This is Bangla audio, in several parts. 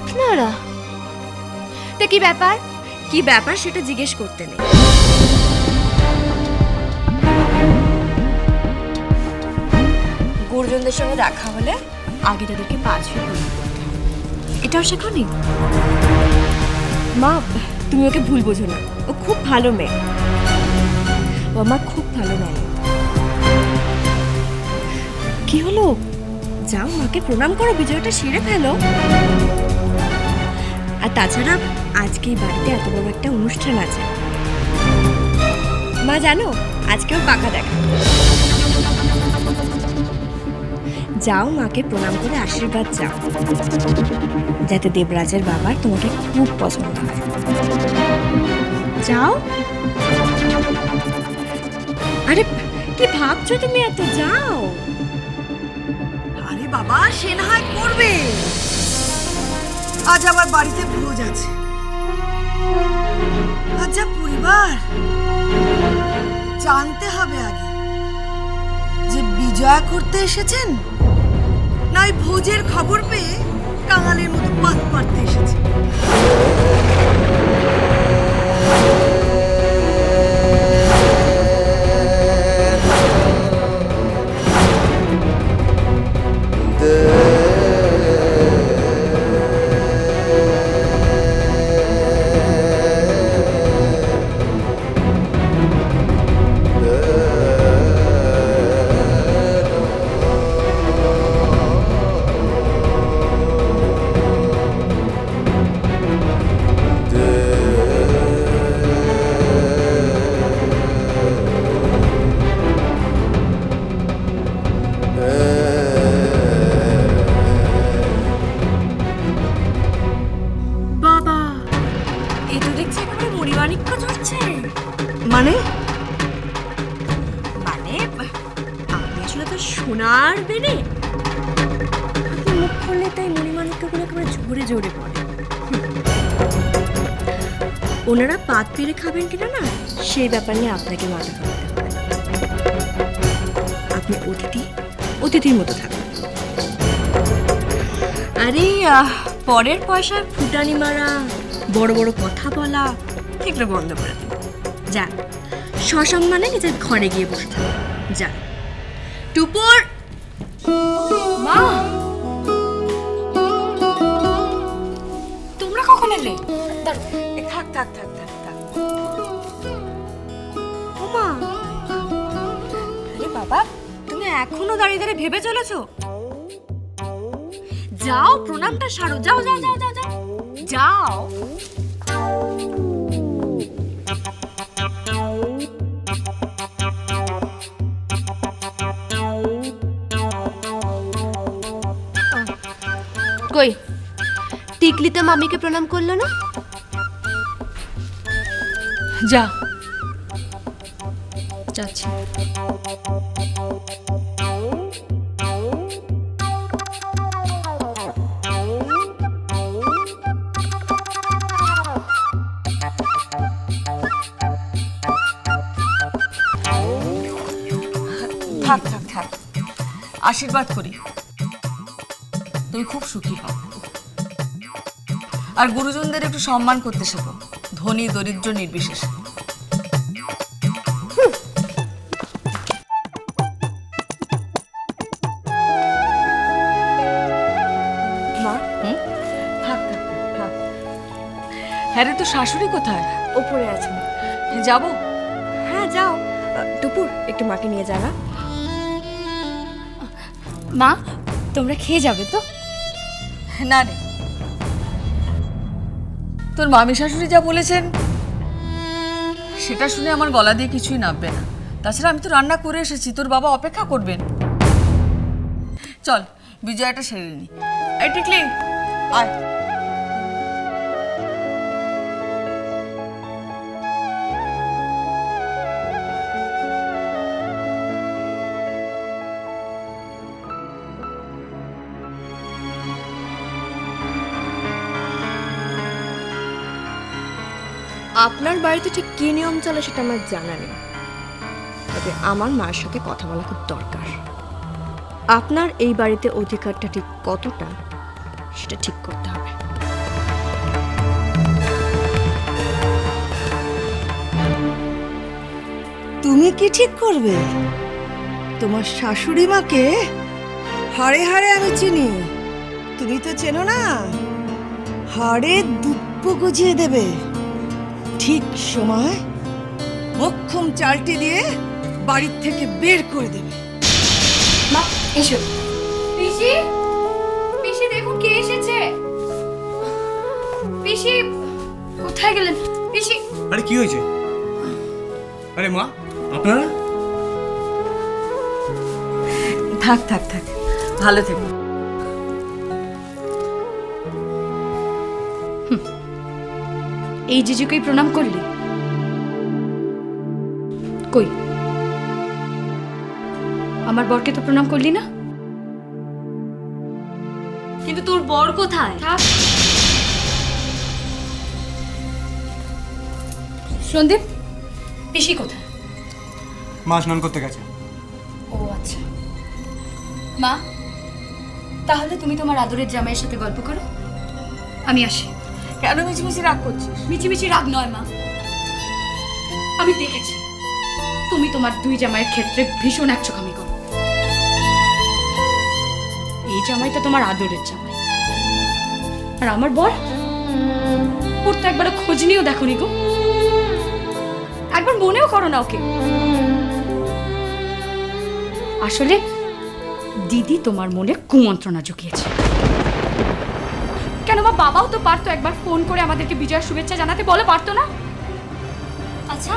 আপনারা? তা কি ব্যাপার? কি ব্যাপার সেটা জিজ্ঞেস করতে নেই। গুরুজনদের সঙ্গে দেখা হলে আগে তাদেরকে পা ছুঁয়ে প্রণাম করতে হবে। এটাও শেখোনি? মা, তুমি ওকে ভুল বোঝো না, ও খুব ভালো মেয়ে। ও আমার খুব ভালো মেয়ে। কি হলো? যাও মাকে প্রণাম করো, বিজয়টা সেরে ফেলো। আর তাছাড়া আজকে এই বাড়িতে এত বড় একটা অনুষ্ঠান আছে। মা জানো, আজকেও পাকা দেখা। যাও মাকে প্রণাম করে আশীর্বাদ চাও, যাতে দেবরাজের বাবার তোমাকে খুব পছন্দ হয়। যাও। আরে কি ভাবছো তুমি এত? যাও। আরে বাবা, সে না হয় করবে। আজ আমার বাড়িতে ভোজ আছে। আচ্ছা পরিবার জানতে হবে আগে যে বিজয়া করতে এসেছেন, না ওই ভোজের খবর পেয়ে কাঙালের মতো পাত পাড়তে এসেছে। বাবা, এ তো দেখছি একেবারে মরিমাণিক্য ঝরছে। মানে মানে আপনি আসলে তো সোনার বেনে। আপনি মুখ খুললে তাই মরিমাণিক্যগুলো একেবারে ঝরে ঝরে পড়ে। ওনারা পাত পেরে খাবেন কিনা না, সেই ব্যাপার নিয়ে আপনাকে মাথা ঘামাতে হবে। আপনি অতিথির মতো থাকবেন। আরে পরের পয়সায় ফুটানি মারা, বড় বড় কথা বলা এগুলো বন্ধ করে দিন। যান, সসম্মানে নিজের ঘরে গিয়ে বসে থাকুন। যান। টুপুর মা, তোমরা কখন এলে? থাক থাক থাক থাক থাক। ও মা, আরে বাবা, তুমি এখনো দাঁড়িয়ে দাঁড়িয়ে ভেবে চলেছো? যাও, প্রণামটা সারো। যাও যাও যাও যাও যাও যাও। কই টিকলিতে মামিকে প্রণাম করলো না? যা। যাচ্ছি। থাক থাক থাক, আশীর্বাদ করি তুমি খুব সুখী হও। আর গুরুজনদের একটু সম্মান করতে শেখো, ধনী দরিদ্র নির্বিশেষে। মা, থাক থাক থাক। হ্যাঁ রে, তো শাশুড়ি কোথায়? ওপরে আছেন। যাবো? হ্যাঁ যাও। টুপুর, একটু মাকে নিয়ে যা না। মা, তোমরা খেয়ে যাবে তো? না রে, তোর মামি শাশুড়ি যা বলেছেন সেটা শুনে আমার গলা দিয়ে কিছুই নামবে না। তাছাড়া আমি তো রান্না করে এসেছি, তোর বাবা অপেক্ষা করবেন। চল বিজয়াটা সেরে নি। এই টিকলি, আয়। আপনার বাড়িতে ঠিক কি নিয়ম চলে সেটা আমার জানা নেই, তবে আমার মায়ের সাথে কথা বলা খুব দরকার। আপনার এই বাড়িতে অধিকারটা ঠিক কতটা সেটা ঠিক করতে হবে। তুমি কি ঠিক করবে? তোমার শাশুড়ি মাকে হাড়ে হাড়ে আমি চিনি, তুমি তো চেনো না। হাড়ে দুপ্প গুজিয়ে দেবে, ঠিক সময় মক্ষম চালটি দিয়ে বাড়ির থেকে বের করে দেবে। মা এসো। পিসি, পিসি দেখুন কে এসেছে। পিসি কোথায় গেলেন? পিসি আরে কি হয়েছে? আরে মা, আপনারা? থাক থাক থাক, ভালো থেকো। এই জিজুকেই প্রণাম করলি? কই আমার বরকে তো প্রণাম করলি না। কিন্তু তোর বর কোথায়? থাক। সন্দীপ, পিসি কোথায়? মা স্নান করতে গেছে। ও আচ্ছা। মা তাহলে তুমি তোমার আদরের জামাইয়ের সাথে গল্প করো, আমি আসি। কেন মিছিমিছি রাগ করছিস? মিছিমিছি রাগ নয় মা, আমি দেখেছি তুমি তোমার দুই জামাইয়ের ক্ষেত্রে ভীষণ একচোখামি করো। এই জামাইটা তোমার আদরের জামাই, আর আমার বর, ওর তো একবার খোঁজ নিয়েও দেখোনি গো, একবার মনেও করো না ওকে। আসলে দিদি তোমার মনে কুমন্ত্রণা জুগিয়েছে। কেন মা, বাবাও তো পারতো একবার ফোন করে আমাদেরকে বিজয়ের শুভেচ্ছা জানাতে, বলে পারতো না? আচ্ছা,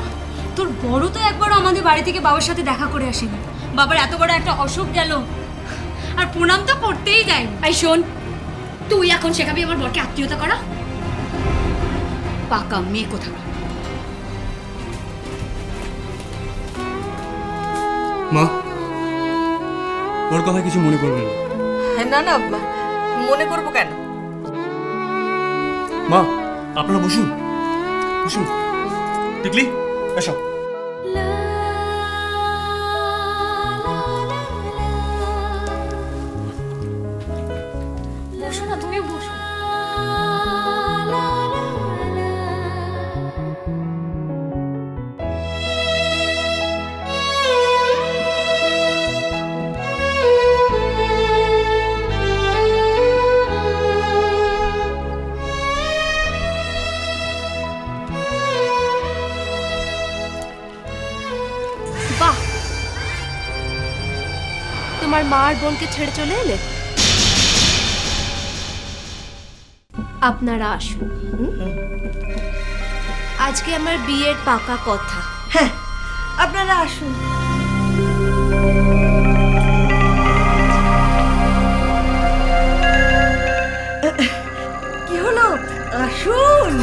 তোর বড় তো একবারও আমাদের বাড়ি থেকে বাবার সাথে দেখা করে আসেনি। বাবার এত বড় একটা অসুখ গেল, আর প্রণাম তো করতেই দেয়। এই শোন, তুই এখন শেখাবি আমার বরকে আত্মীয়তা করা? পাকা মেয়ে কোথা। মা, ওর কথা কিছু মনে করবে না। না না, মনে করবো কেন? মা, আপনারা বসুন বসুন। টিকলি, এসো। বসো না, তুমিও বসো। বাহ, তোমার মা আর বোনকে ছেড়ে চলে এলে? আপনারা আসুন, আজকে আমার বিয়ের পাকা কথা। হ্যাঁ, আপনারা আসুন। কি হলো? আসুন।